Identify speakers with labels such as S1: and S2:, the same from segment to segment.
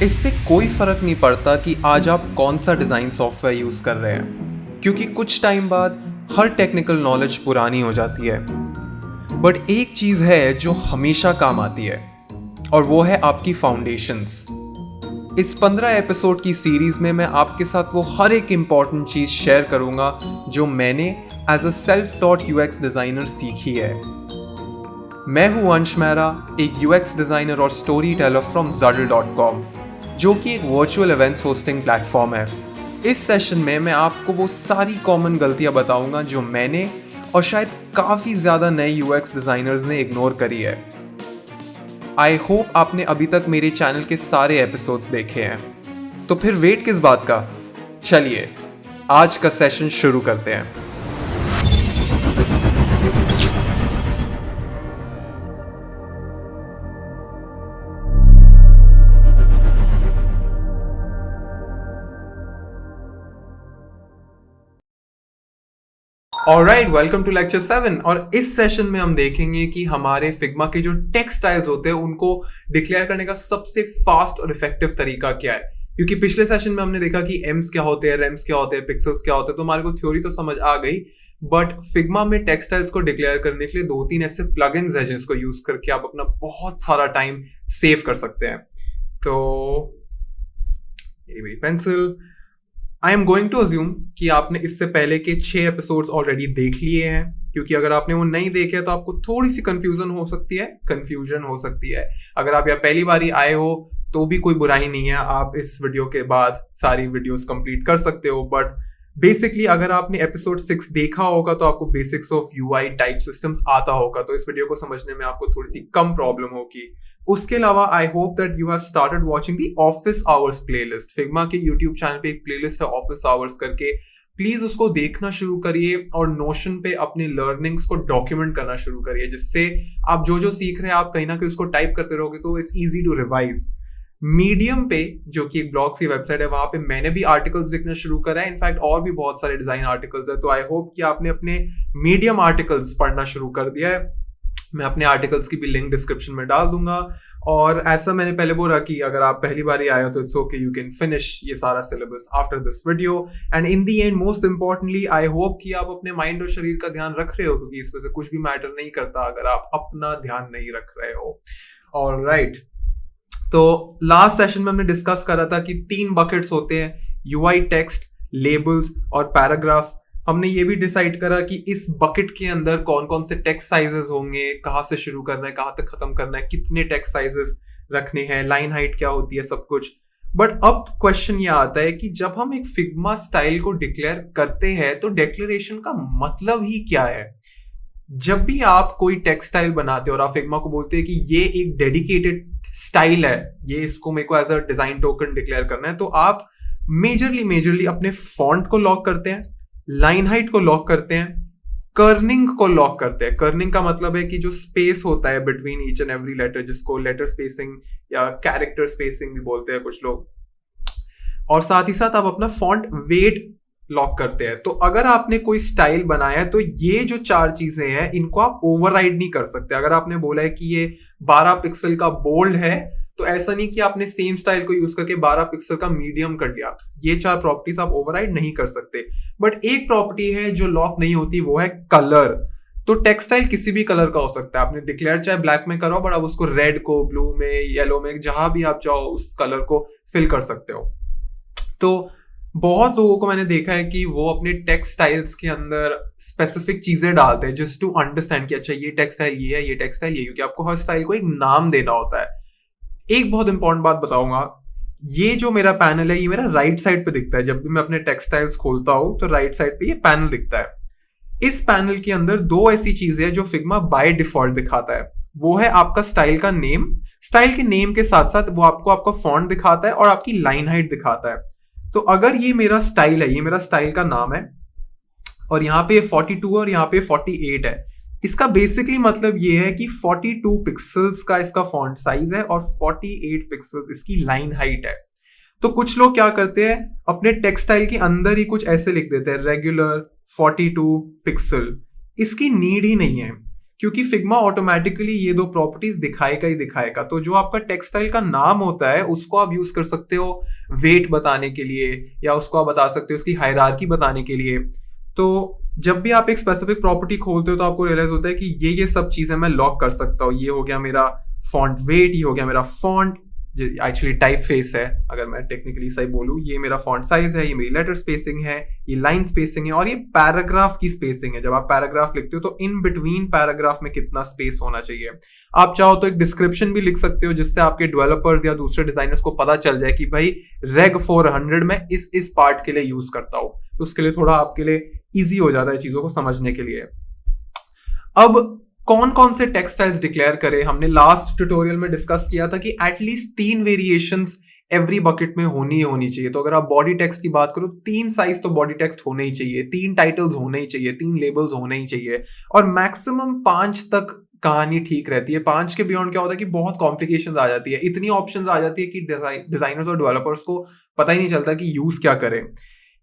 S1: इससे कोई फर्क नहीं पड़ता कि आज आप कौन सा डिज़ाइन सॉफ्टवेयर यूज़ कर रहे हैं, क्योंकि कुछ टाइम बाद हर टेक्निकल नॉलेज पुरानी हो जाती है। बट एक चीज़ है जो हमेशा काम आती है, और वो है आपकी फाउंडेशंस। इस 15 एपिसोड की सीरीज़ में मैं आपके साथ वो हर एक इम्पॉर्टेंट चीज़ शेयर करूँगा जो मैंने as a self taught UX designer सीखी है। मैं हूँ अंश मेहरा, एक यूएक्स डिज़ाइनर और स्टोरी टेलर फ्रॉम Zaddle.com, जो कि एक वर्चुअल इवेंट्स होस्टिंग प्लेटफॉर्म है। इस सेशन में मैं आपको वो सारी कॉमन गलतियां बताऊंगा जो मैंने और शायद काफ़ी ज़्यादा नए यूएक्स डिज़ाइनर्स ने इग्नोर करी है। आई होप आपने अभी तक मेरे चैनल के सारे एपिसोड्स देखे हैं, तो फिर वेट किस बात का। चलिए आज का सेशन शुरू करते हैं। Alright, welcome to lecture 7। और इस सेशन में हम देखेंगे कि हमारे फिग्मा के जो टेक्स्ट स्टाइल्स होते हैं उनको डिक्लेयर करने का सबसे फास्ट और इफेक्टिव तरीका क्या है। क्योंकि पिछले सेशन में हमने देखा कि एम्स क्या होते हैं, रेम्स क्या होते हैं, पिक्सेल्स क्या होते हैं, तो हमारे को थ्योरी तो समझ आ गई। बट फिग्मा में टेक्स्ट स्टाइल्स को डिक्लेयर करने के लिए 2-3 ऐसे प्लगइन्स हैं जिसको यूज करके आप अपना बहुत सारा टाइम सेव कर सकते हैं। तो ये मेरी pencil. I am going to assume कि आपने इससे पहले के 6 एपिसोड्स ऑलरेडी देख लिए हैं, क्योंकि अगर आपने वो नहीं देखे तो आपको थोड़ी सी कंफ्यूजन हो सकती है। अगर आप यहाँ पहली बारी आए हो तो भी कोई बुराई नहीं है, आप इस वीडियो के बाद सारी वीडियोस कंप्लीट कर सकते हो। बट बेसिकली अगर आपने एपिसोड 6 देखा होगा तो आपको basics of UI type systems आता होगा, तो इस वीडियो को समझने में आपको थोड़ी सी कम प्रॉब्लम होगी। उसके अलावा I hope that you have started watching the office hours playlist. Figma के यूट्यूब चैनल पे एक प्लेलिस्ट है ऑफिस आवर्स करके, प्लीज उसको देखना शुरू करिए और नोशन पे अपने लर्निंग्स को डॉक्यूमेंट करना शुरू करिए, जिससे आप जो जो सीख रहे हैं आप कहीं ना कहीं उसको टाइप करते रहोगे तो it's easy to revise. Medium पे, जो कि एक ब्लॉग की वेबसाइट है, वहां पे मैंने भी आर्टिकल्स लिखना शुरू करा है। इनफैक्ट और भी बहुत सारे डिजाइन आर्टिकल्स है, तो आई होप कि आपने अपने मीडियम आर्टिकल्स पढ़ना शुरू कर दिया है। मैं अपने आर्टिकल्स की भी लिंक डिस्क्रिप्शन में डाल दूंगा। और ऐसा मैंने पहले बोला कि अगर आप पहली बार आए हो तो it's okay, you can finish ये सारा syllabus after this video. And in the and, most importantly, I hope कि आप अपने माइंड और शरीर का ध्यान रख रहे हो, क्योंकि इसमें से कुछ भी मैटर नहीं करता अगर आप अपना ध्यान नहीं रख रहे हो। ऑलराइट, तो लास्ट सेशन में हमने डिस्कस करा था कि 3 बकेट्स होते हैं, यूआई टेक्स्ट, लेबल्स और पैराग्राफ्स। हमने ये भी डिसाइड करा कि इस बकेट के अंदर कौन कौन से टेक्स्ट साइजेस होंगे, कहाँ से शुरू करना है, कहाँ तक खत्म करना है, कितने टेक्स्ट साइजेस रखने हैं, लाइन हाइट क्या होती है, सब कुछ। बट अब क्वेश्चन ये आता है कि जब हम एक फिग्मा स्टाइल को डिक्लेयर करते हैं तो डिक्लेरेशन का मतलब ही क्या है। जब भी आप कोई टेक्स्ट स्टाइल बनाते हो और आप फिग्मा को बोलते हैं कि ये एक डेडिकेटेड स्टाइल है, ये इसको मेरे को as a design token declare करना है, तो आप मेजरली अपने फॉन्ट को लॉक करते हैं, लाइन हाइट को लॉक करते हैं, कर्निंग को लॉक करते हैं। कर्निंग का मतलब है कि जो स्पेस होता है between each and every letter, जिसको लेटर स्पेसिंग या कैरेक्टर स्पेसिंग भी बोलते हैं कुछ लोग। और साथ ही साथ आप अपना फॉन्ट वेट लॉक करते हैं। तो अगर आपने कोई स्टाइल बनाया है तो ये जो 4 चीजें हैं इनको आप ओवरराइड नहीं कर सकते। अगर आपने बोला है कि ये 12 पिक्सल का बोल्ड है, तो ऐसा नहीं कि आपने सेम स्टाइल को यूज करके 12 पिक्सल का मीडियम कर लिया। ये 4 प्रॉपर्टीज आप ओवरराइड नहीं कर सकते। बट एक प्रॉपर्टी है जो लॉक नहीं होती, वो है कलर। तो टेक्सटाइल किसी भी कलर का हो सकता है। आपने डिक्लेयर चाहे ब्लैक में करो, बट आप उसको रेड को, ब्लू में, येलो में, जहां भी आप चाहो उस कलर को फिल कर सकते हो। तो बहुत लोगों को मैंने देखा है कि वो अपने टेक्स्ट स्टाइल्स के अंदर स्पेसिफिक चीजें डालते हैं जस्ट टू अंडरस्टैंड कि अच्छा ये टेक्स्ट स्टाइल ये है, ये टेक्स्ट स्टाइल ये, क्योंकि आपको हर स्टाइल को एक नाम देना होता है। एक बहुत इंपॉर्टेंट बात बताऊंगा, ये जो मेरा पैनल है ये मेरा राइट साइड पे दिखता है। जब भी मैं अपने टेक्स्ट स्टाइल्स खोलता हूं तो राइट साइड पे ये पैनल दिखता है। इस पैनल के अंदर 2 ऐसी चीजें हैं जो फिग्मा बाय डिफॉल्ट दिखाता है। वो है आपका स्टाइल का नेम, स्टाइल के नेम के साथ साथ वो आपको आपका फॉन्ट दिखाता है और आपकी लाइन हाइट दिखाता है। तो अगर ये मेरा स्टाइल है, ये मेरा स्टाइल का नाम है, और यहाँ पे 42 और यहाँ पे 48 है, इसका बेसिकली मतलब ये है कि 42 पिक्सल्स का इसका फॉन्ट साइज है और 48 पिक्सल्स इसकी लाइन हाइट है। तो कुछ लोग क्या करते हैं, अपने टेक्स्ट स्टाइल के अंदर ही कुछ ऐसे लिख देते हैं, रेगुलर 42 पिक्सल। इसकी नीड ही नहीं है, क्योंकि फिग्मा ऑटोमेटिकली ये दो प्रॉपर्टीज दिखाएगा ही दिखाएगा। तो जो आपका टेक्सटाइल का नाम होता है उसको आप यूज कर सकते हो वेट बताने के लिए, या उसको आप बता सकते हो उसकी हायरार्की बताने के लिए। तो जब भी आप एक स्पेसिफिक प्रॉपर्टी खोलते हो तो आपको रियलाइज होता है कि ये सब चीजें मैं लॉक कर सकता हूँ। ये हो गया मेरा फॉन्ट वेट, ये हो गया मेरा फॉन्ट एक्चुअली टाइप फेस है, अगर मैं टेक्निकली सही बोलूं, ये मेरा फॉन्ट साइज है, ये मेरी लेटर स्पेसिंग है, ये लाइन स्पेसिंग है, और ये पैराग्राफ की स्पेसिंग है। जब आप पैराग्राफ लिखते हो तो इन बिटवीन पैराग्राफ में कितना स्पेस होना चाहिए। आप चाहो तो एक डिस्क्रिप्शन भी लिख सकते हो जिससे आपके डेवलपर्स या दूसरे डिजाइनर्स को पता चल जाए कि भाई रेग 400 में इस पार्ट के लिए यूज करता हूं। तो उसके लिए थोड़ा आपके लिए ईजी हो जाता है चीजों को समझने के लिए। अब कौन कौन से टेक्सटाइल्स डिक्लेयर करें, हमने लास्ट ट्यूटोरियल में डिस्कस किया था कि एटलीस्ट 3 वेरिएशंस एवरी बकेट में होनी चाहिए। तो अगर आप बॉडी टेक्स्ट की बात करो 3 साइज तो बॉडी टेक्स्ट होने ही चाहिए, 3 टाइटल्स होने ही चाहिए, 3 लेबल्स होने ही चाहिए, और मैक्सिमम 5 तक कहानी ठीक रहती है। 5 के बियॉन्ड क्या होता है कि बहुत कॉम्प्लिकेशंस आ जाती है, इतनी ऑप्शंस आ जाती है कि डिजाइनर्स और डेवलपर्स को पता ही नहीं चलता कि यूज क्या करें।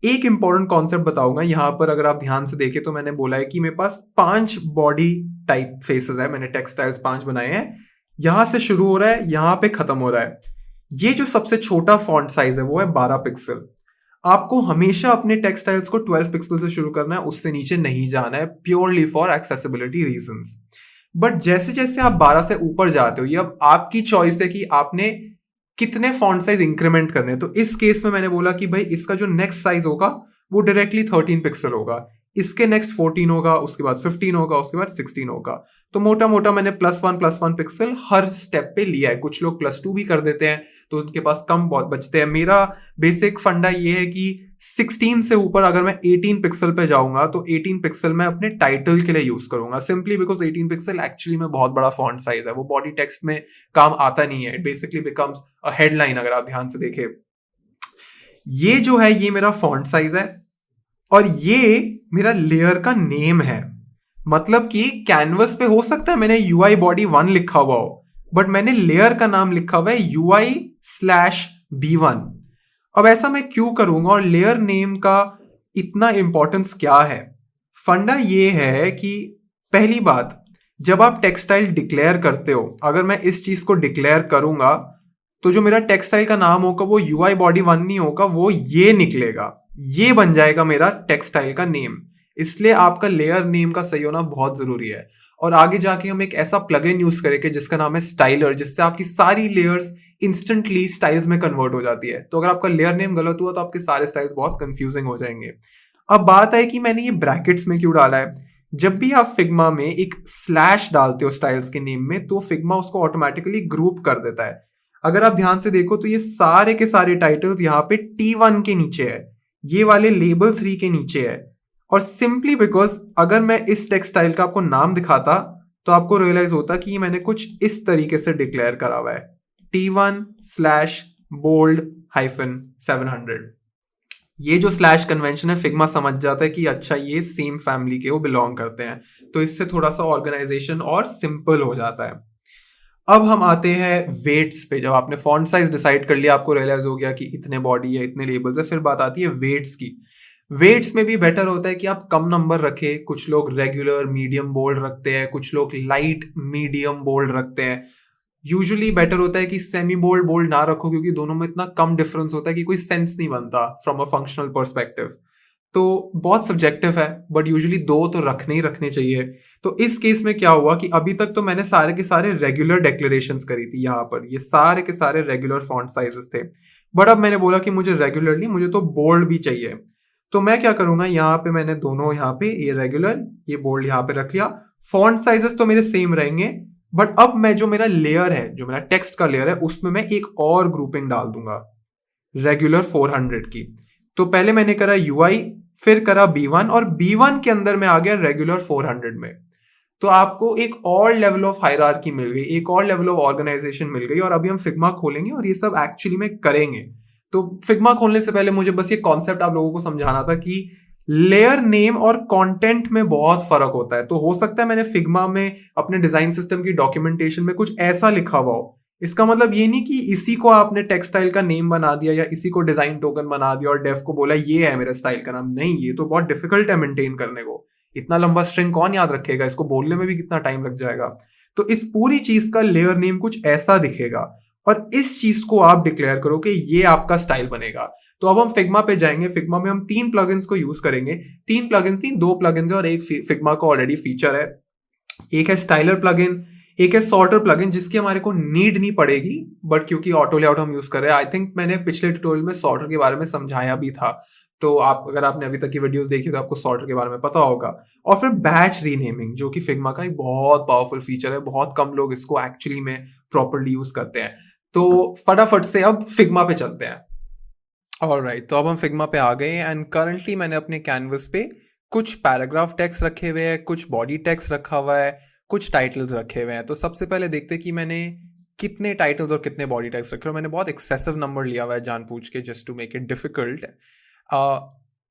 S1: एक इंपॉर्टेंट कॉन्सेप्ट बताऊंगा यहां पर, अगर आप ध्यान से देखें तो मैंने बोला है कि मेरे पास 5 बॉडी टाइप फेसेस है, मैंने टेक्सटाइल्स 5 बनाए हैं। यहां से शुरू हो रहा है, यहां पे खत्म हो रहा है। ये जो सबसे छोटा फॉन्ट साइज है वो है 12 पिक्सल। आपको हमेशा अपने टेक्सटाइल्स को 12 पिक्सल से शुरू करना है, उससे नीचे नहीं जाना है, purely for accessibility reasons. But जैसे जैसे आप 12 से ऊपर जाते हो, ये अब आपकी चॉइस है कि आपने कितने फॉन्ट साइज इंक्रीमेंट करने हैं। तो इस केस में मैंने बोला कि भाई इसका जो नेक्स्ट साइज होगा वो डायरेक्टली 13 पिक्सल होगा, इसके नेक्स्ट 14 होगा, उसके बाद 15 होगा, उसके बाद 16 होगा। तो मोटा मोटा मैंने +1 पिक्सल हर स्टेप पे लिया है। कुछ लोग +2 भी कर देते हैं तो उनके पास कम बहुत बचते हैं। मेरा बेसिक फंडा ये है कि 16 से ऊपर अगर मैं 18 पिक्सल पे जाऊंगा तो 18 पिक्सल मैं अपने टाइटल के लिए यूज करूंगा, सिंपली बिकॉज 18 पिक्सल एक्चुअली में बहुत बड़ा फॉन्ट साइज है, वो बॉडी टेक्स्ट में काम आता नहीं है। It basically becomes a headline, अगर आप ध्यान से देखें। ये जो है ये मेरा फॉन्ट साइज है, और ये मेरा लेयर का नेम है। मतलब कि कैनवस पे हो सकता है मैंने UI body 1 लिखा हुआ हो, बट मैंने लेयर का नाम लिखा हुआ है UI/B1। अब ऐसा मैं क्यों करूंगा, और लेयर नेम का इतना इंपॉर्टेंस क्या है? फंडा ये है कि पहली बात, जब आप टेक्सटाइल डिक्लेयर करते हो, अगर मैं इस चीज को डिक्लेयर करूंगा तो जो मेरा टेक्सटाइल का नाम होगा वो UI body 1 नहीं होगा, वो ये निकलेगा, ये बन जाएगा मेरा टेक्सटाइल का नेम। इसलिए आपका लेयर नेम का सही होना बहुत जरूरी है। और आगे जाके हम एक ऐसा प्लगइन यूज करेंगे जिसका नाम है स्टाइलर, जिससे आपकी सारी लेयर्स इंस्टेंटली स्टाइल्स में कन्वर्ट हो जाती है। तो अगर आपका लेयर नेम गलत हुआ तो आपके सारे स्टाइल्स बहुत कंफ्यूजिंग हो जाएंगे। अब बात है कि मैंने ये ब्रैकेट्स में क्यों डाला है। जब भी आप फिग्मा में एक स्लैश डालते हो स्टाइल्स के नेम में, तो फिग्मा उसको ऑटोमेटिकली ग्रुप कर देता है। अगर आप ध्यान से देखो तो ये सारे के सारे टाइटल्स यहाँ पे T1 के नीचे है, ये वाले लेबल 3 के नीचे है। और सिंपली बिकॉज अगर मैं इस टेक्सटाइल का आपको नाम दिखाता तो आपको रियलाइज होता कि ये मैंने कुछ इस तरीके से डिक्लेयर करा हुआ है, T1/bold-700। ये जो स्लैश कन्वेंशन है फिग्मा समझ जाता है कि अच्छा ये सेम फैमिली के वो बिलोंग करते हैं, तो इससे थोड़ा सा ऑर्गेनाइजेशन और सिंपल हो जाता है। अब हम आते हैं वेट्स पे। जब आपने फॉन्ट साइज डिसाइड कर लिया, आपको रियलाइज हो गया कि इतने बॉडी है, इतने लेबल्स है, फिर बात आती है वेट्स की। वेट्स में भी बेटर होता है कि आप कम नंबर रखें। कुछ लोग रेगुलर मीडियम बोल्ड रखते हैं, कुछ लोग लाइट मीडियम बोल्ड रखते हैं। यूजुअली बेटर होता है कि सेमी बोल्ड बोल्ड ना रखो, क्योंकि दोनों में इतना कम डिफरेंस होता है कि कोई सेंस नहीं बनता फ्रॉम अ फंक्शनल पर्सपेक्टिव। तो बहुत सब्जेक्टिव है, बट यूजुअली 2 तो रखने ही रखने चाहिए। तो इस केस में क्या हुआ कि अभी तक तो मैंने सारे के सारे रेगुलर डिक्लेरेशंस करी थी, यहाँ पर ये सारे के सारे रेगुलर फॉन्ट साइजेस थे। बट अब मैंने बोला कि मुझे रेगुलरली मुझे तो बोल्ड भी चाहिए। तो मैं क्या करूंगा, यहाँ पे मैंने दोनों, यहाँ पे ये रेगुलर ये बोल्ड यहाँ पे रख लिया। फॉन्ट साइजेस तो मेरे सेम रहेंगे, बट अब मैं जो मेरा लेयर है, जो मेरा टेक्स्ट का लेयर है, उसमें मैं एक और ग्रुपिंग डाल दूंगा रेगुलर 400 की। तो पहले मैंने करा UI, फिर करा B1, और B1 के अंदर मैं आ गया रेगुलर 400 में। तो आपको एक और लेवल ऑफ हायरार्की मिल गई, एक और लेवल ऑफ ऑर्गेनाइजेशन मिल गई। और अभी हम फिग्मा खोलेंगे और ये सब एक्चुअली में करेंगे। तो फिग्मा खोलने से पहले मुझे बस ये कॉन्सेप्ट आप लोगों को समझाना था कि लेयर नेम और कंटेंट में बहुत फर्क होता है। तो हो सकता है मैंने फिग्मा में अपने डिजाइन सिस्टम की डॉक्यूमेंटेशन में कुछ ऐसा लिखा हुआ हो, इसका मतलब ये नहीं कि इसी को आपने टेक्सटाइल का नेम बना दिया या इसी को डिजाइन टोकन बना दिया और डेव को बोला ये है मेरा स्टाइल का नाम। नहीं, ये तो बहुत डिफिकल्ट है मेंटेन करने को। इतना लंबा स्ट्रिंग कौन याद रखेगा, इसको बोलने में भी कितना टाइम लग जाएगा। तो इस पूरी चीज का लेयर नेम कुछ ऐसा दिखेगा और इस चीज को आप डिक्लेयर करो कि ये आपका स्टाइल बनेगा। तो अब हम फिग्मा पे जाएंगे। फिग्मा में हम 3 प्लगइन्स को यूज करेंगे। 3 प्लगइन्स नहीं, 2 प्लगइन्स है और एक फिग्मा का ऑलरेडी फीचर है। एक है स्टाइलर प्लगइन, एक है सॉर्टर प्लगइन जिसकी हमारे को नीड नहीं पड़ेगी, बट क्योंकि ऑटो लेआउट हम यूज कर रहे हैं। आई थिंक मैंने पिछले ट्यूटोरियल में सॉर्टर के बारे में समझाया भी था, तो आप अगर आपने अभी तक की वीडियोस देखी तो आपको सॉर्टर के बारे में पता होगा। और फिर बैच रीनेमिंग, जो कि फिग्मा का एक बहुत पावरफुल फीचर है, बहुत कम लोग इसको एक्चुअली में प्रॉपरली यूज करते हैं। तो फटाफट से अब फिग्मा पे चलते हैं। ऑलराइट, तो अब हम फिग्मा पे आ गए एंड करंटली मैंने अपने कैनवस पे कुछ पैराग्राफ टेक्स्ट रखे हुए हैं, कुछ बॉडी टेक्स्ट रखा हुआ है, कुछ टाइटल्स रखे हुए हैं। तो सबसे पहले देखते हैं कि मैंने कितने टाइटल्स और कितने बॉडी टेक्स्ट रखे हुए। मैंने बहुत एक्सेसिव नंबर लिया हुआ है जानबूझ के, just to make it difficult.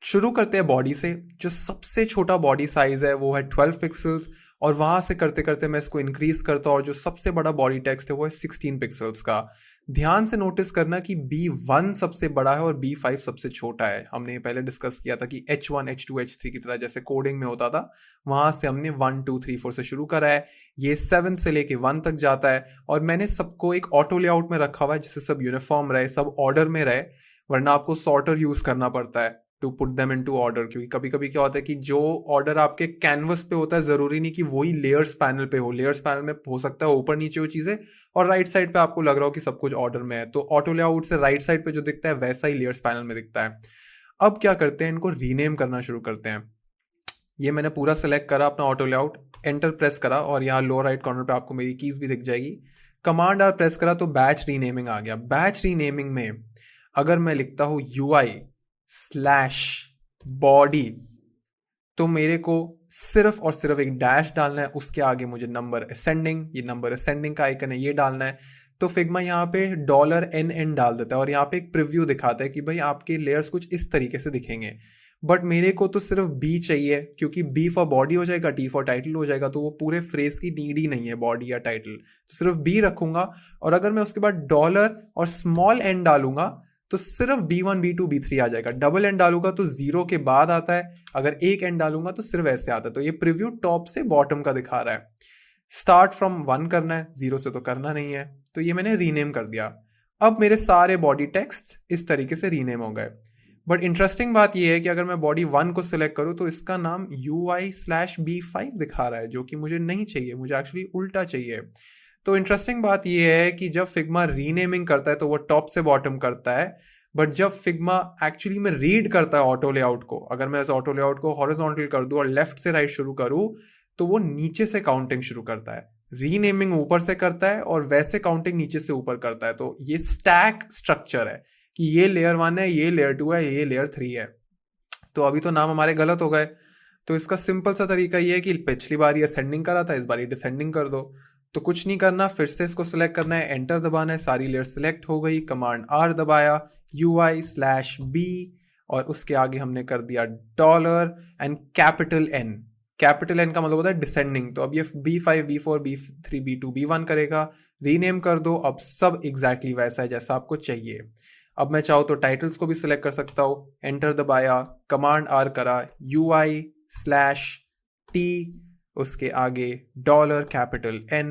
S1: शुरू करते हैं बॉडी से। जो सबसे छोटा बॉडी साइज है वो है 12 पिक्सल्स, और वहां से करते करते मैं इसको इंक्रीज करता हूँ और जो सबसे बड़ा बॉडी टेक्स्ट है वो है 16 पिक्सल्स का। ध्यान से नोटिस करना कि B1 सबसे बड़ा है और B5 सबसे छोटा है। हमने ये पहले डिस्कस किया था कि H1 H2 H3 की तरह जैसे कोडिंग में होता था, वहां से हमने 1 2 3 4 से शुरू करा है। ये 7 से लेके 1 तक जाता है और मैंने सबको एक ऑटो लेआउट में रखा हुआ है जिससे सब यूनिफॉर्म रहे, सब ऑर्डर में रहे, वरना आपको सॉर्टर यूज करना पड़ता है to put them into order. क्योंकि कभी कभी क्या होता है कि जो ऑर्डर आपके कैनवस पे होता है जरूरी नहीं कि वही लेयर्स पैनल पे हो। लेयर्स पैनल में हो सकता है ऊपर नीचे हो चीजें और राइट साइड पे आपको लग रहा हो कि सब कुछ ऑर्डर में है। तो ऑटो लेआउट से राइट साइड पे जो दिखता है वैसा ही लेयर्स पैनल में दिखता है। अब क्या करते हैं, इनको रीनेम करना शुरू करते हैं। ये मैंने पूरा सेलेक्ट करा अपना ऑटो लेआउट, एंटर प्रेस करा और यहाँ लोअर राइट कॉर्नर पे आपको मेरी कीज भी दिख जाएगी। कमांड आर प्रेस करा तो बैच रीनेमिंग आ गया। बैच रीनेमिंग में अगर मैं लिखता हूं UI/बॉडी, तो मेरे को सिर्फ और सिर्फ एक डैश डालना है, उसके आगे मुझे नंबर असेंडिंग, ये नंबर असेंडिंग का आइकन है, ये डालना है। तो फिग्मा यहाँ पे $NN डाल देता है और यहाँ पे एक प्रीव्यू दिखाता है कि भाई आपके लेयर्स कुछ इस तरीके से दिखेंगे। बट मेरे को तो सिर्फ B चाहिए, क्योंकि B फॉर बॉडी हो जाएगा, T फॉर टाइटल हो जाएगा, तो वो पूरे फ्रेज की नीड ही नहीं है बॉडी या टाइटल। तो सिर्फ B रखूंगा और अगर मैं उसके बाद डॉलर और स्मॉल n डालूंगा तो सिर्फ B1 B2 B3 आ जाएगा। डबल n डालूंगा तो 0 के बाद आता है, अगर एक n डालूंगा तो सिर्फ ऐसे आता है। तो ये प्रीव्यू टॉप से बॉटम का दिखा रहा है। स्टार्ट फ्रॉम 1 करना है, 0 से तो करना नहीं है। तो ये मैंने रीनेम कर दिया। अब मेरे सारे बॉडी टेक्स्ट इस तरीके से रीनेम हो गए। बट इंटरेस्टिंग बात यह है कि अगर मैं बॉडी 1 को सिलेक्ट करूं तो इसका नाम UI/B5 दिखा रहा है, जो कि मुझे नहीं चाहिए, मुझे एक्चुअली उल्टा चाहिए। तो इंटरेस्टिंग बात यह है कि जब फिग्मा रीनेमिंग करता है तो वो टॉप से बॉटम करता है, बट जब फिग्मा एक्चुअली में रीड करता है ऑटो लेआउट को, अगर मैं इस ऑटो लेआउट को हॉरिजॉन्टल कर दूं और लेफ्ट से राइट शुरू करूं तो वो नीचे से काउंटिंग शुरू करता है। रीनेमिंग ऊपर से करता है और वैसे काउंटिंग नीचे से ऊपर करता है। तो ये स्टैक स्ट्रक्चर है कि ये लेयर 1 है, ये लेयर 2 है, ये लेयर 3 है। तो अभी तो नाम हमारे गलत हो गए। तो इसका सिंपल सा तरीका ये है कि पिछली बार ये असेंडिंग करा था, इस बार ये डिसेंडिंग कर दो। तो कुछ नहीं करना, फिर से इसको सिलेक्ट करना है, एंटर दबाना है, सारी लेयर सिलेक्ट हो गई। कमांड R दबाया, UI/B और उसके आगे हमने कर दिया dollar and capital N। Capital N का मतलब होता है डिसेंडिंग। तो अब ये B5 B4 B3 B2 B1 करेगा। रीनेम कर दो, अब सब एग्जैक्टली वैसा है जैसा आपको चाहिए। अब मैं चाहूँ तो टाइटल्स को भी सिलेक्ट कर सकता हूँ, एंटर दबाया, कमांड R करा, UI/T उसके आगे dollar capital N।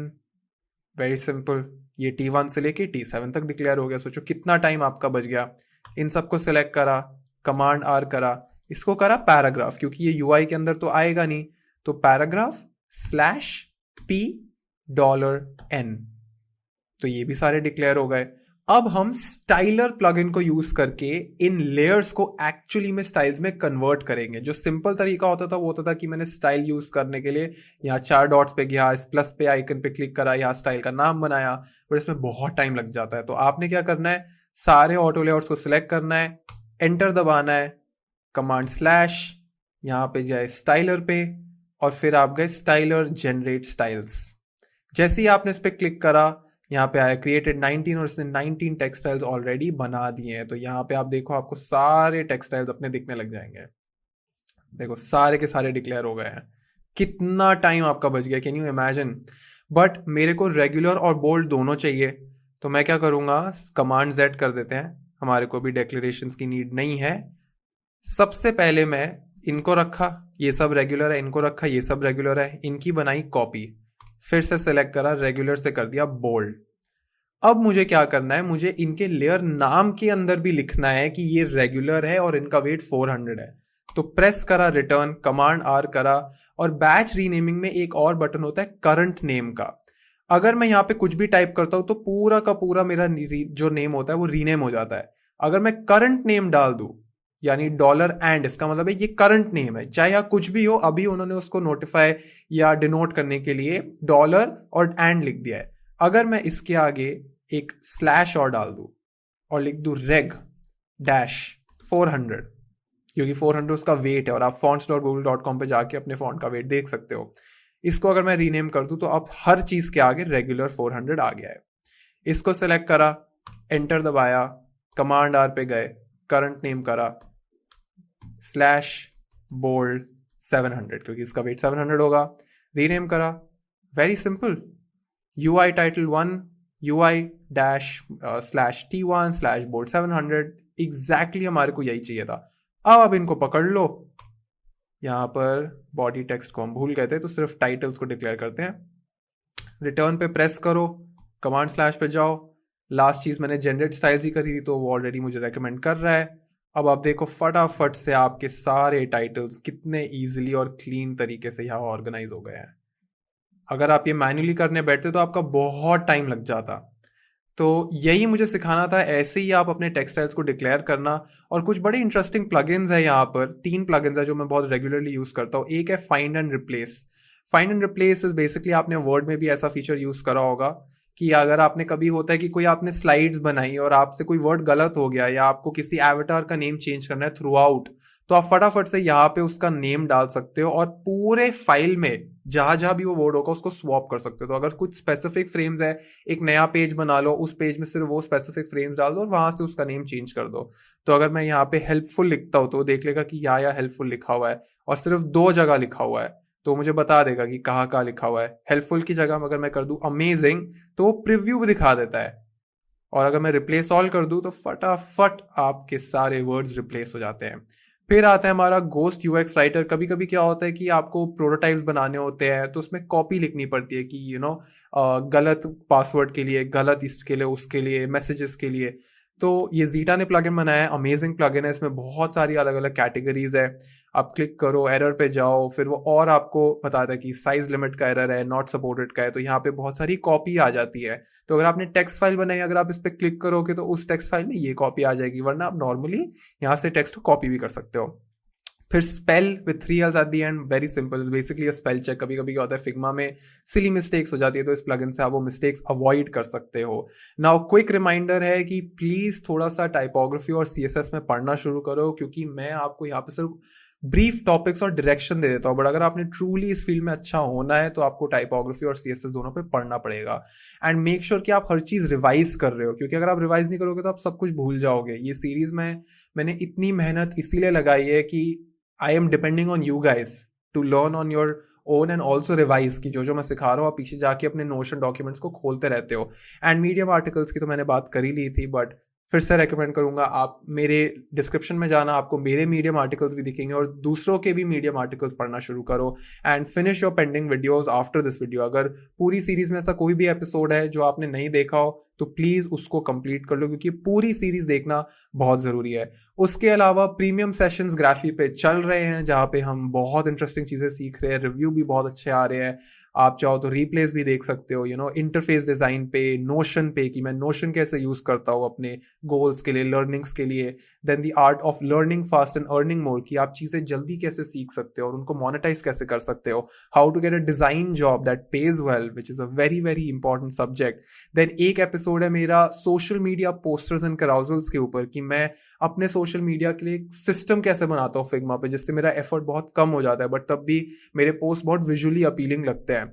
S1: Very simple, ये T1 से लेके T7 तक डिक्लेयर हो गया। सोचो कितना टाइम आपका बच गया। इन सबको सिलेक्ट करा, कमांड R करा, इसको करा पैराग्राफ, क्योंकि ये UI के अंदर तो आएगा नहीं, तो पैराग्राफ/P$N। तो ये भी सारे डिक्लेयर हो गए। अब हम स्टाइलर प्लगइन को यूज करके इन लेयर्स को एक्चुअली में स्टाइल्स में कन्वर्ट करेंगे। जो सिंपल तरीका होता था वो होता था कि मैंने स्टाइल यूज करने के लिए यहाँ 4 डॉट्स पे गया, इस प्लस पे आइकन पे क्लिक करा, यहाँ स्टाइल का नाम बनाया, बट इसमें बहुत टाइम लग जाता है। तो आपने क्या करना है, सारे ऑटो लेआउट्स को सिलेक्ट करना है, एंटर दबाना है, कमांड स्लैश यहाँ पे जाए स्टाइलर पे और फिर आप गए स्टाइलर जनरेट स्टाइल्स। जैसे ही आपने इस पे क्लिक करा, यहाँ पे आया क्रिएटेड 19 और इसने 19 टेक्सटाइल्स ऑलरेडी बना दिए हैं। तो यहाँ पे आप देखो, आपको सारे टेक्सटाइल्स अपने दिखने लग जाएंगे। देखो सारे के सारे डिक्लेयर हो गए हैं। कितना टाइम आपका बच गया, कैन यू इमेजिन। बट मेरे को रेगुलर और बोल्ड दोनों चाहिए, तो मैं क्या करूंगा, कमांड Z कर देते हैं, हमारे को भी डिक्लेरेशंस की नीड नहीं है। सबसे पहले मैं इनको रखा, ये सब रेगुलर है, इनको रखा, ये सब रेगुलर है, इनकी बनाई कॉपी, फिर से सेलेक्ट करा, रेगुलर से कर दिया बोल्ड। अब मुझे क्या करना है, मुझे इनके लेयर नाम के अंदर भी लिखना है कि ये रेगुलर है और इनका वेट 400 है। तो प्रेस करा रिटर्न, कमांड आर करा, और बैच रीनेमिंग में एक और बटन होता है करंट नेम का। अगर मैं यहाँ पे कुछ भी टाइप करता हूं तो पूरा का पूरा मेरा जो नेम होता है वो रीनेम हो जाता है। अगर मैं करंट नेम डाल दूं, यानी $, इसका मतलब है ये करंट नेम है, चाहे या कुछ भी हो, अभी उन्होंने उसको नोटिफाई या डिनोट करने के लिए डॉलर और एंड लिख दिया है। अगर मैं इसके आगे एक स्लैश और डाल दूं और लिख दूं रेग डैश 400, क्योंकि 400 उसका वेट है, और आप fonts.google.com पे जाके अपने फॉन्ट का वेट देख सकते हो। इसको अगर मैं रीनेम कर दूं तो अब हर चीज के आगे रेगुलर 400 आ गया है। इसको सेलेक्ट करा, एंटर दबाया, कमांड आर पे गए, करंट नेम करा, स्लैश बोल्ड 700, क्योंकि इसका वेट 700 होगा, रीनेम करा, very simple, UI title 1 UI dash slash T1 slash bold 700, exactly हमारे को यही चाहिए था। अब इनको पकड़ लो, यहां पर बॉडी टेक्स्ट को हम भूल गए थे तो सिर्फ टाइटल्स को डिक्लेयर करते हैं, रिटर्न पे प्रेस करो, कमांड स्लैश पे जाओ, लास्ट चीज मैंने जनरेट स्टाइल्स ही करी थी तो वो ऑलरेडी मुझे रेकमेंड कर रहा है। अब आप देखो फटाफट से आपके सारे टाइटल्स कितने इजीली और क्लीन तरीके से यहाँ ऑर्गेनाइज हो गए हैं। अगर आप ये मैन्युअली करने बैठते तो आपका बहुत टाइम लग जाता। तो यही मुझे सिखाना था, ऐसे ही आप अपने टेक्सटाइल्स को डिक्लेयर करना। और कुछ बड़े इंटरेस्टिंग प्लगइन्स है यहाँ पर, 3 प्लगइन्स है जो मैं बहुत रेगुलरली यूज करता हूँ। एक है find and replace. Find and replace is basically, आपने वर्ड में भी ऐसा फीचर यूज करा होगा कि अगर आपने कभी होता है कि कोई आपने स्लाइड्स बनाई और आपसे कोई वर्ड गलत हो गया, या आपको किसी एवेटार का नेम चेंज करना है थ्रू आउट, तो आप फटाफट से यहाँ पे उसका नेम डाल सकते हो और पूरे फाइल में जहां जहां भी वो वर्ड होगा उसको स्वैप कर सकते हो। तो अगर कुछ स्पेसिफिक फ्रेम्स है, एक नया पेज बना लो, उस पेज में सिर्फ वो स्पेसिफिक फ्रेम्स डाल दो और वहां से उसका नेम चेंज कर दो। तो अगर मैं यहाँ पे हेल्पफुल लिखता हूँ तो देख लेगा कि या हेल्पफुल लिखा हुआ है, और सिर्फ 2 जगह लिखा हुआ है, तो मुझे बता देगा कि कहाँ लिखा हुआ है। हेल्पफुल की जगह अगर मैं कर दूं अमेजिंग तो वो प्रीव्यू भी दिखा देता है। और अगर मैं रिप्लेस ऑल कर दूं तो फटाफट आपके सारे वर्ड्स रिप्लेस हो जाते हैं। फिर आता है हमारा गोस्ट यूएक्स राइटर। कभी कभी क्या होता है कि आपको प्रोटोटाइप्स बनाने होते हैं तो उसमें कॉपी लिखनी पड़ती है कि गलत पासवर्ड के लिए, गलत इसके लिए, उसके लिए, मैसेजेस के लिए। तो ये जीटा ने प्लगइन बनाया है, अमेजिंग प्लगइन है, इसमें बहुत सारी अलग अलग कैटेगरीज है। आप क्लिक करो, एरर पे जाओ, फिर वो और आपको बताता है कि साइज लिमिट का एरर है, नॉट सपोर्टेड का है, तो यहाँ पे बहुत सारी कॉपी आ जाती है। तो अगर आपने टेक्स्ट फाइल बनाई, अगर आप इस पर क्लिक करोगे तो उस टेक्स्ट फाइल में ये कॉपी आ जाएगी, वरना आप नॉर्मली यहाँ से टेक्स्ट को कॉपी भी कर सकते हो। फिर spell with 3 L's at the end, very simple, is basically spell check. कभी कभी क्या होता है फिग्मा में सिली मिस्टेक्स हो जाती है, तो इस प्लगइन से आप वो मिस्टेक्स अवॉइड कर सकते हो। नाउ क्विक रिमाइंडर है कि प्लीज थोड़ा सा टाइपोग्राफी और CSS में पढ़ना शुरू करो, क्योंकि मैं आपको यहाँ पे सिर्फ ब्रीफ टॉपिक्स और डायरेक्शन दे देता हूँ, बट अगर आपने ट्रूली इस फील्ड में अच्छा होना है तो आपको टाइपोग्राफी और CSS दोनों पे पढ़ना पड़ेगा। एंड मेक श्योर कि आप हर चीज रिवाइज कर रहे हो, क्योंकि अगर आप रिवाइज नहीं करोगे तो आप सब कुछ भूल जाओगे। ये सीरीज में मैंने इतनी मेहनत इसीलिए लगाई है कि I am depending on you guys to learn on your own and also revise, की जो मैं सिखा रहा हूँ आप पीछे जाके अपने नोशन डॉक्यूमेंट्स को खोलते रहते हो। एंड मीडियम आर्टिकल्स की तो मैंने बात कर ही ली थी, बट फिर से रेकमेंड करूंगा आप मेरे डिस्क्रिप्शन में जाना, आपको मेरे मीडियम आर्टिकल्स भी दिखेंगे और दूसरों के भी मीडियम आर्टिकल्स पढ़ना शुरू करो। And finish your pending videos after this video. अगर पूरी सीरीज में ऐसा कोई भी एपिसोड है जो आपने नहीं देखा हो तो प्लीज उसको कंप्लीट कर लो, क्योंकि पूरी सीरीज देखना बहुत जरूरी है। उसके अलावा प्रीमियम सेशंस ग्राफी पे चल रहे हैं, जहां पे हम बहुत इंटरेस्टिंग चीजें सीख रहे हैं, रिव्यू भी बहुत अच्छे आ रहे हैं। आप चाहो तो रिप्लेस भी देख सकते हो, इंटरफेस डिजाइन पे, नोशन पे, कि मैं नोशन कैसे यूज करता हूँ अपने गोल्स के लिए, लर्निंग्स के लिए। Then the art of learning fast and earning more, कि आप चीजें जल्दी कैसे सीख सकते हो और उनको मोनेटाइज कैसे कर सकते हो। How to get a design job that pays well, which is a very very important subject. Then एक एपिसोड है मेरा social media posters and carousels के ऊपर, कि मैं अपने सोशल मीडिया के लिए एक सिस्टम कैसे बनाता हूँ फिग्मा पे, जिससे मेरा एफर्ट बहुत कम हो जाता है, बट तब भी मेरे पोस्ट बहुत विजुअली अपीलिंग लगते हैं।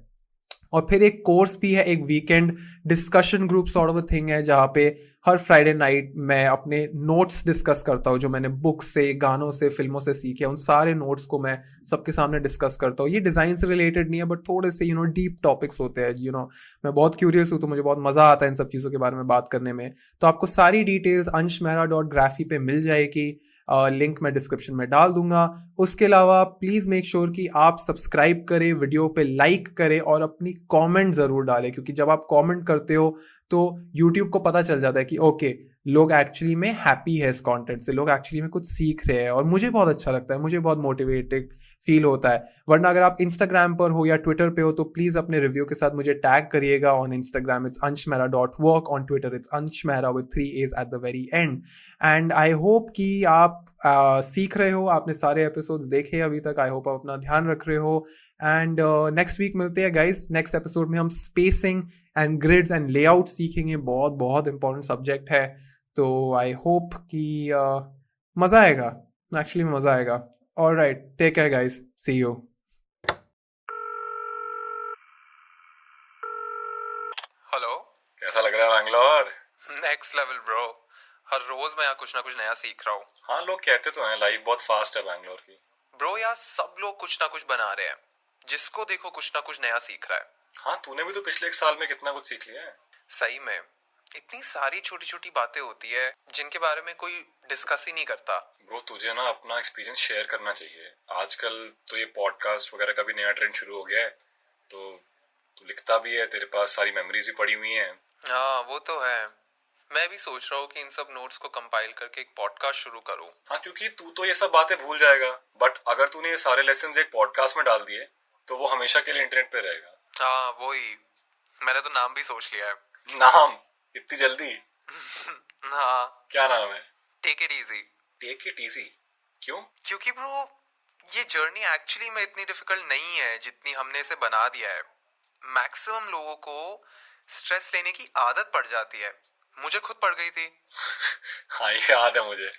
S1: और फिर एक कोर्स भी है, एक weekend discussion group sort of thing है, जहाँ पे हर फ्राइडे नाइट मैं अपने नोट्स डिस्कस करता हूँ, जो मैंने बुक से, गानों से, फिल्मों से सीखे, उन सारे नोट्स को मैं सबके सामने डिस्कस करता हूँ। ये डिजाइन से रिलेटेड नहीं है, बट थोड़े से डीप टॉपिक्स होते हैं। मैं बहुत क्यूरियस हूँ, तो मुझे बहुत मजा आता है इन सब चीजों के बारे में बात करने में। तो आपको सारी डिटेल्स anshmehra.graphy पे मिल जाएगी। लिंक मैं डिस्क्रिप्शन में डाल दूंगा। उसके अलावा प्लीज़ मेक श्योर कि आप सब्सक्राइब करें, वीडियो पे लाइक करें और अपनी कमेंट ज़रूर डालें, क्योंकि जब आप कमेंट करते हो तो यूट्यूब को पता चल जाता है कि ओके, लोग एक्चुअली में हैप्पी है इस कंटेंट से, लोग एक्चुअली में कुछ सीख रहे हैं, और मुझे बहुत अच्छा लगता है, मुझे बहुत मोटिवेटेड फील होता है। वरना अगर आप इंस्टाग्राम पर हो या ट्विटर पे हो तो प्लीज अपने रिव्यू के साथ मुझे टैग करिएगा। On Instagram it's anshmehra.work, on Twitter it's anshmehra with 3 A's at the very end। And I hope कि आप सीख रहे हो, आपने सारे एपिसोड्स देखे अभी तक। आई होप आप अपना ध्यान रख रहे हो। एंड नेक्स्ट वीक मिलते हैं गाइज। नेक्स्ट एपिसोड में हम spacing and grids and layout सीखेंगे, बहुत बहुत इंपॉर्टेंट सब्जेक्ट है। तो आई होप कि मजा आएगा, एक्चुअली मजा आएगा। All right, take care guys, see you।
S2: Hello,
S3: कैसा लग रहा है बैंगलोर?
S2: Next level bro. हर रोज मैं यहाँ कुछ ना कुछ नया सीख रहा हूँ।
S3: हाँ, लोग कहते तो हैं लाइफ बहुत फास्ट है बैंगलोर की।
S2: ब्रो यहाँ सब लोग कुछ ना कुछ बना रहे हैं, जिसको देखो कुछ ना कुछ नया सीख रहा है।
S3: हाँ, तूने भी तो पिछले 1 साल में कितना कुछ सीख लिया है।
S2: सही में इतनी सारी छोटी छोटी बातें होती है जिनके बारे में कोई डिस्कस ही नहीं करता।
S3: ब्रो, तुझे ना अपना एक्सपीरियंस शेयर करना चाहिए। आजकल तो ये पॉडकास्ट वगैरह का भी नया ट्रेंड शुरू हो गया है, तो तू लिखता भी है, तेरे पास सारी मेमोरीज भी पड़ी हुई हैं।
S2: हाँ वो तो है। मैं भी सोच रहा हूँ कि इन सब नोट्स को कंपाइल करके एक पॉडकास्ट शुरू करूँ।
S3: हाँ, क्योंकि तू तो ये सब बातें भूल जाएगा, बट अगर तूने ये सारे लेसन एक पॉडकास्ट में डाल दिए तो वो हमेशा के लिए इंटरनेट पे रहेगा।
S2: हाँ वही, मैंने तो नाम भी सोच लिया है।
S3: नाम? इतनी जल्दी?
S2: हाँ,
S3: क्या नाम है?
S2: Take it easy.
S3: Take it easy? क्यों?
S2: क्योंकि ब्रो ये जर्नी एक्चुअली में इतनी डिफिकल्ट नहीं है जितनी हमने इसे बना दिया है। मैक्सिमम लोगों को स्ट्रेस लेने की आदत पड़ जाती है, मुझे खुद पड़ गई थी।
S3: हाँ, ये याद है मुझे,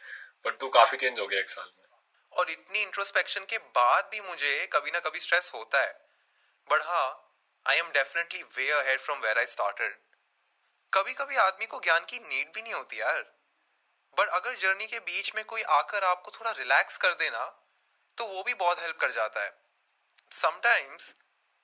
S3: पर तू काफी चेंज हो गया 1 साल में।
S2: और इतनी इंट्रोस्पेक्शन के बाद भी मुझे कभी ना कभी स्ट्रेस होता है, बट हाँ, I am definitely way ahead from where I started. कभी कभी आदमी को ज्ञान की नीड भी नहीं होती यार, बट अगर जर्नी के बीच में कोई आकर आपको थोड़ा रिलैक्स कर देना तो वो भी बहुत हेल्प कर जाता है। Sometimes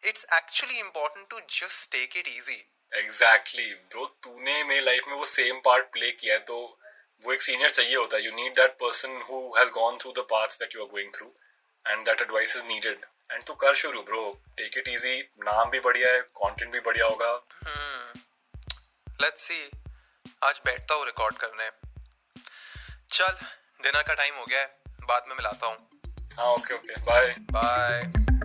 S2: it's actually important to just take it easy.
S3: Exactly bro, तूने मेरी लाइफ में वो सेम पार्ट प्ले किया है, तो वो एक सीनियर चाहिए होता है। You need that person who has gone through the paths that you are going through, and that advice is needed. And तू कर शुरू ब्रो, टेक इट इजी। नाम भी बढ़िया है, कंटेंट भी बढ़िया होगा।
S2: लेट्स सी, आज बैठता हूँ रिकॉर्ड करने। चल, डिनर का टाइम हो गया है, बाद में मिलाता हूँ।
S3: हाँ, ओके, बाय
S2: बाय।